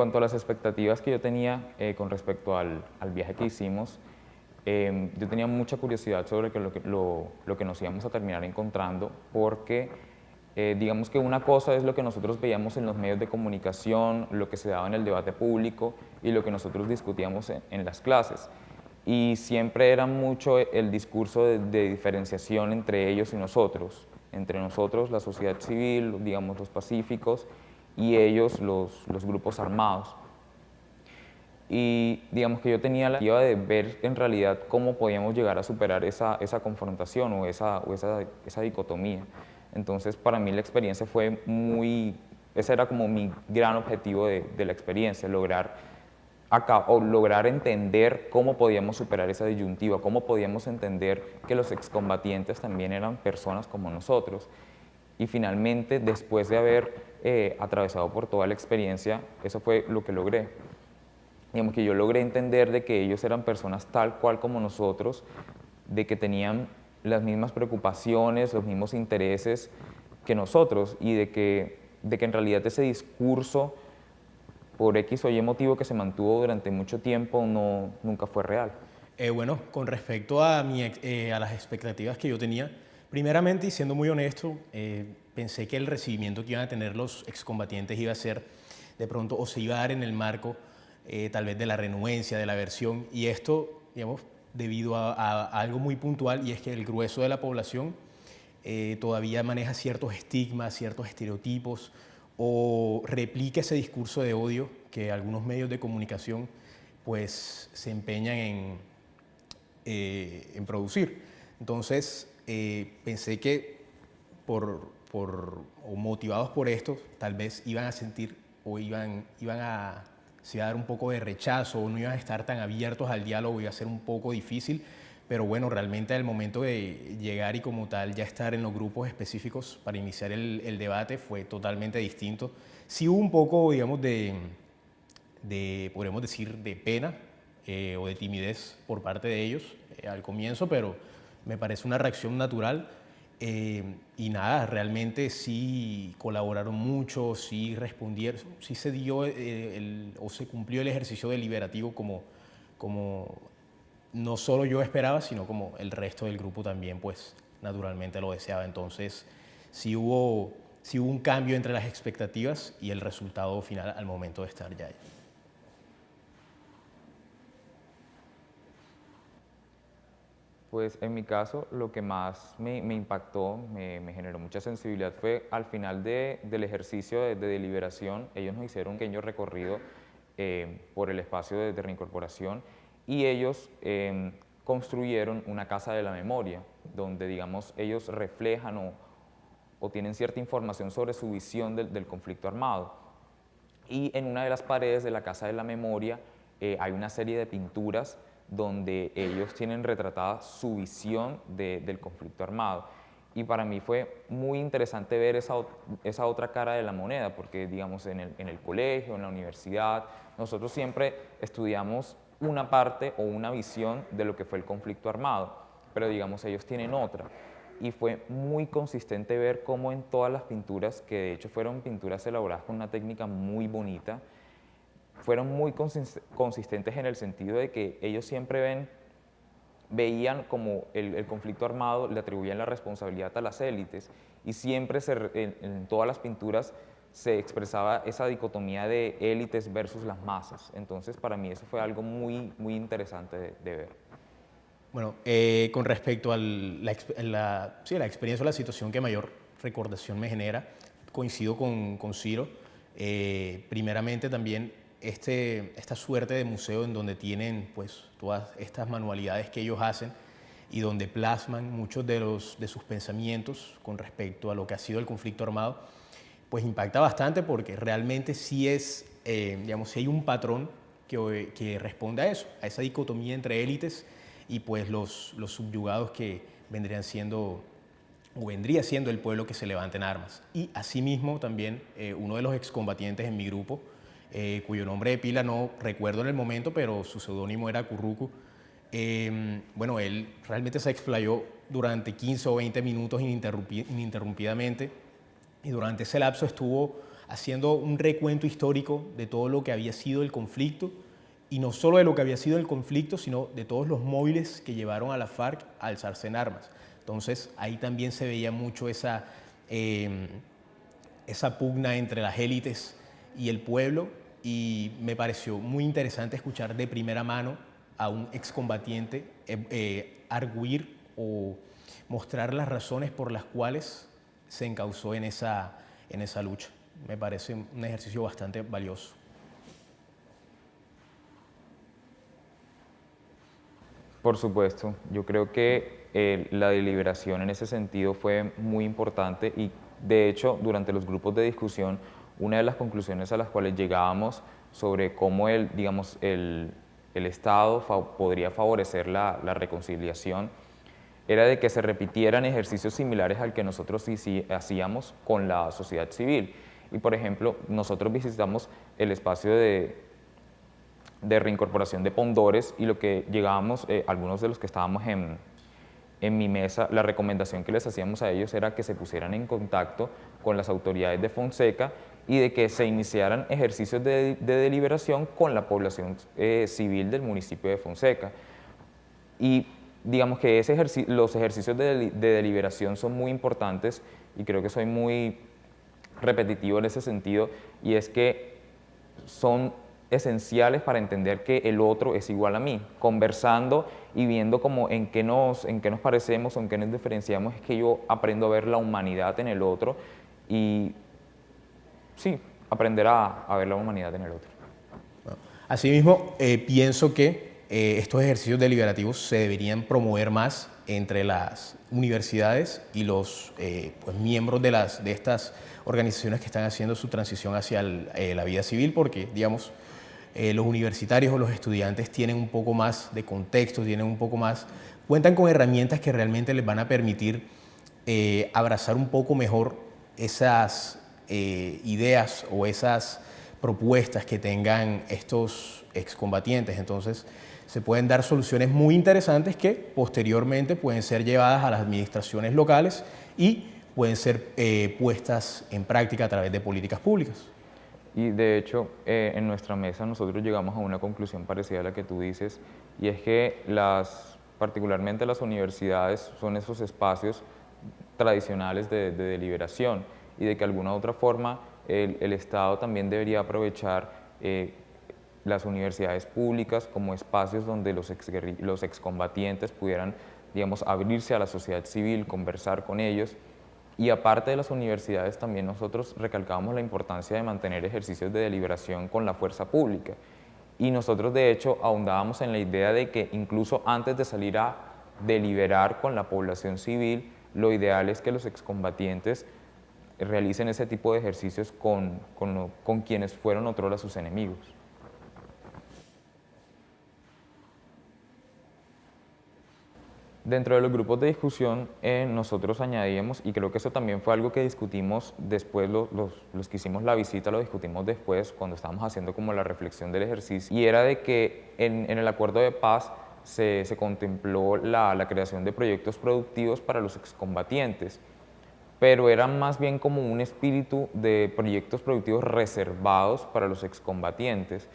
cuanto a las expectativas que yo tenía con respecto al viaje que hicimos, yo tenía mucha curiosidad sobre lo que nos íbamos a terminar encontrando, porque digamos que una cosa es lo que nosotros veíamos en los medios de comunicación, lo que se daba en el debate público y lo que nosotros discutíamos en las clases. Y siempre era mucho el discurso de diferenciación entre ellos y nosotros, entre nosotros, la sociedad civil, digamos los pacíficos, y ellos, los grupos armados. Y digamos que yo tenía la idea de ver en realidad cómo podíamos llegar a superar esa confrontación o esa dicotomía. Entonces, para mí la experiencia fue ese era como mi gran objetivo de la experiencia, lograr entender cómo podíamos superar esa disyuntiva, cómo podíamos entender que los excombatientes también eran personas como nosotros. Y finalmente, después de haber atravesado por toda la experiencia, eso fue lo que logré. Digamos que yo logré entender de que ellos eran personas tal cual como nosotros, de que tenían las mismas preocupaciones, los mismos intereses que nosotros, y de que en realidad ese discurso, por X o Y motivo que se mantuvo durante mucho tiempo, nunca fue real. Bueno, con respecto a las expectativas que yo tenía, primeramente, y siendo muy honesto, pensé que el recibimiento que iban a tener los excombatientes iba a ser de pronto, o se iba a dar en el marco tal vez de la renuencia, de la aversión, y esto, digamos, debido a algo muy puntual, y es que el grueso de la población todavía maneja ciertos estigmas, ciertos estereotipos, o replica ese discurso de odio que algunos medios de comunicación pues se empeñan en producir. Entonces, pensé que o motivados por esto, tal vez iban a sentir o se iba a dar un poco de rechazo, o no iban a estar tan abiertos al diálogo, iba a ser un poco difícil, pero bueno, realmente al momento de llegar y como tal ya estar en los grupos específicos para iniciar el debate fue totalmente distinto. Sí hubo un poco, digamos, podríamos decir, de pena o de timidez por parte de ellos al comienzo, pero me parece una reacción natural. Y nada, realmente sí colaboraron mucho, sí respondieron, sí se dio o se cumplió el ejercicio deliberativo como no solo yo esperaba, sino como el resto del grupo también, pues naturalmente lo deseaba. Entonces sí hubo un cambio entre las expectativas y el resultado final al momento de estar ya ahí. Pues en mi caso, lo que más me impactó, me generó mucha sensibilidad, fue al final del ejercicio de deliberación. Ellos nos hicieron un pequeño recorrido por el espacio de reincorporación, y ellos construyeron una casa de la memoria, donde, digamos, ellos reflejan o tienen cierta información sobre su visión del conflicto armado. Y en una de las paredes de la casa de la memoria hay una serie de pinturas donde ellos tienen retratada su visión del conflicto armado. Y para mí fue muy interesante ver esa otra cara de la moneda, porque digamos en el colegio, en la universidad, nosotros siempre estudiamos una parte o una visión de lo que fue el conflicto armado, pero digamos ellos tienen otra. Y fue muy consistente ver cómo en todas las pinturas, que de hecho fueron pinturas elaboradas con una técnica muy bonita, fueron muy consistentes en el sentido de que ellos siempre veían como el conflicto armado, le atribuían la responsabilidad a las élites, y siempre en todas las pinturas se expresaba esa dicotomía de élites versus las masas. Entonces, para mí eso fue algo muy, muy interesante de ver. Bueno, con respecto a sí, la experiencia o la situación que mayor recordación me genera, coincido con Ciro. Primeramente también esta suerte de museo en donde tienen pues todas estas manualidades que ellos hacen y donde plasman muchos de sus pensamientos con respecto a lo que ha sido el conflicto armado, pues impacta bastante porque realmente sí digamos, sí hay un patrón que responde a eso, a esa dicotomía entre élites y pues los subyugados que vendría siendo el pueblo que se levanta en armas. Y asimismo también uno de los excombatientes en mi grupo, cuyo nombre de pila no recuerdo en el momento, pero su seudónimo era Currucu, bueno, él realmente se explayó durante 15 o 20 minutos ininterrumpidamente, y durante ese lapso estuvo haciendo un recuento histórico de todo lo que había sido el conflicto, y no solo de lo que había sido el conflicto, sino de todos los móviles que llevaron a la FARC a alzarse en armas. Entonces ahí también se veía mucho esa pugna entre las élites y el pueblo, y me pareció muy interesante escuchar de primera mano a un excombatiente arguir o mostrar las razones por las cuales se encauzó en esa lucha. Me parece un ejercicio bastante valioso. Por supuesto, yo creo que la deliberación en ese sentido fue muy importante y de hecho durante los grupos de discusión una de las conclusiones a las cuales llegábamos sobre cómo digamos, el Estado podría favorecer la reconciliación era de que se repitieran ejercicios similares al que nosotros sí hacíamos con la sociedad civil. Y por ejemplo, nosotros visitamos el espacio de reincorporación de Pondores y lo que llegábamos, algunos de los que estábamos en mi mesa, la recomendación que les hacíamos a ellos era que se pusieran en contacto con las autoridades de Fonseca y de que se iniciaran ejercicios de deliberación con la población civil del municipio de Fonseca. Y digamos que los ejercicios de deliberación son muy importantes y creo que soy muy repetitivo en ese sentido, y es que son esenciales para entender que el otro es igual a mí. Conversando y viendo como en qué nos parecemos o en qué nos diferenciamos es que yo aprendo a ver la humanidad en el otro y sí, aprender a ver la humanidad en el otro. Asimismo, pienso que estos ejercicios deliberativos se deberían promover más entre las universidades y los pues, miembros de estas organizaciones que están haciendo su transición hacia la vida civil, porque, digamos, los universitarios o los estudiantes tienen un poco más de contexto, cuentan con herramientas que realmente les van a permitir abrazar un poco mejor esas ideas o esas propuestas que tengan estos excombatientes. Entonces, se pueden dar soluciones muy interesantes que posteriormente pueden ser llevadas a las administraciones locales y pueden ser puestas en práctica a través de políticas públicas. Y de hecho, en nuestra mesa nosotros llegamos a una conclusión parecida a la que tú dices, y es que particularmente las universidades son esos espacios tradicionales de deliberación y de que de alguna u otra forma el Estado también debería aprovechar las universidades públicas como espacios donde los excombatientes pudieran, digamos, abrirse a la sociedad civil, conversar con ellos. Y aparte de las universidades, también nosotros recalcábamos la importancia de mantener ejercicios de deliberación con la fuerza pública. Y nosotros, de hecho, ahondábamos en la idea de que incluso antes de salir a deliberar con la población civil, lo ideal es que los excombatientes realicen ese tipo de ejercicios con quienes fueron otrora sus enemigos. Dentro de los grupos de discusión nosotros añadíamos, y creo que eso también fue algo que discutimos después, los que hicimos la visita lo discutimos después cuando estábamos haciendo como la reflexión del ejercicio, y era de que en el acuerdo de paz se contempló la creación de proyectos productivos para los excombatientes, pero era más bien como un espíritu de proyectos productivos reservados para los excombatientes,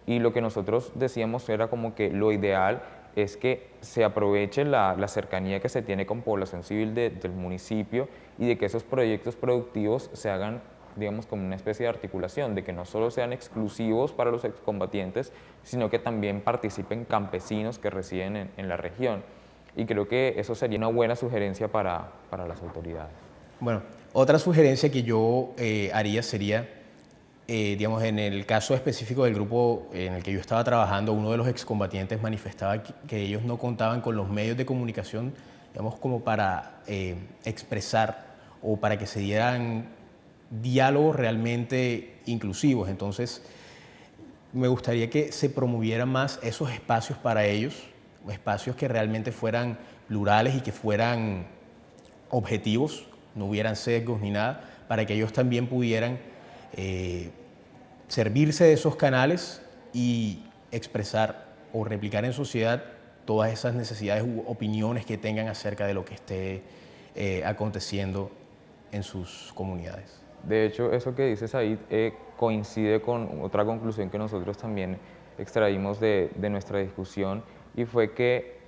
y lo que nosotros decíamos era como que lo ideal es que se aproveche la cercanía que se tiene con población civil del municipio y de que esos proyectos productivos se hagan, digamos, como una especie de articulación, de que no solo sean exclusivos para los excombatientes, sino que también participen campesinos que residen en la región. Y creo que eso sería una buena sugerencia para las autoridades. Bueno, otra sugerencia que yo haría sería, digamos, en el caso específico del grupo en el que yo estaba trabajando, uno de los excombatientes manifestaba que ellos no contaban con los medios de comunicación, digamos, como para expresar o para que se dieran diálogos realmente inclusivos. Entonces, me gustaría que se promovieran más esos espacios para ellos, espacios que realmente fueran plurales y que fueran objetivos, no hubieran sesgos ni nada, para que ellos también pudieran servirse de esos canales y expresar o replicar en sociedad todas esas necesidades u opiniones que tengan acerca de lo que esté aconteciendo en sus comunidades. De hecho, eso que dices ahí coincide con otra conclusión que nosotros también extraímos de nuestra discusión, y fue que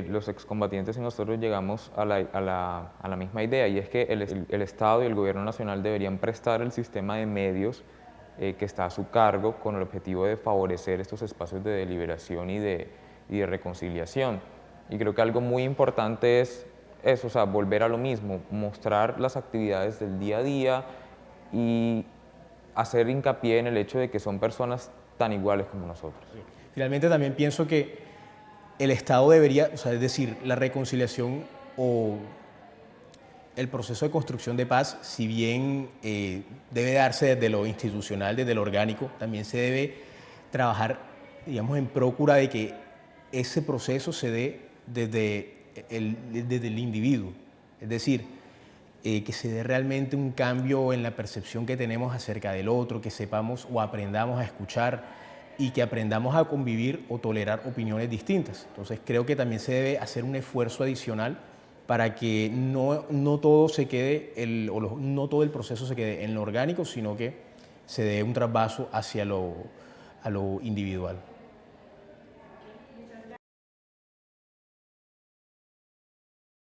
los excombatientes y nosotros llegamos a la misma idea, y es que el Estado y el Gobierno Nacional deberían prestar el sistema de medios que está a su cargo con el objetivo de favorecer estos espacios de deliberación y de reconciliación. Y creo que algo muy importante es eso, o sea, volver a lo mismo, mostrar las actividades del día a día y hacer hincapié en el hecho de que son personas tan iguales como nosotros. Finalmente también pienso que el Estado debería, o sea, es decir, la reconciliación o el proceso de construcción de paz, si bien debe darse desde lo institucional, desde lo orgánico, también se debe trabajar, digamos, en procura de que ese proceso se dé desde el individuo. Es decir, que se dé realmente un cambio en la percepción que tenemos acerca del otro, que sepamos o aprendamos a escuchar y que aprendamos a convivir o tolerar opiniones distintas. Entonces creo que también se debe hacer un esfuerzo adicional para que no todo se quede, no todo el proceso se quede en lo orgánico, sino que se dé un trasvaso hacia a lo individual.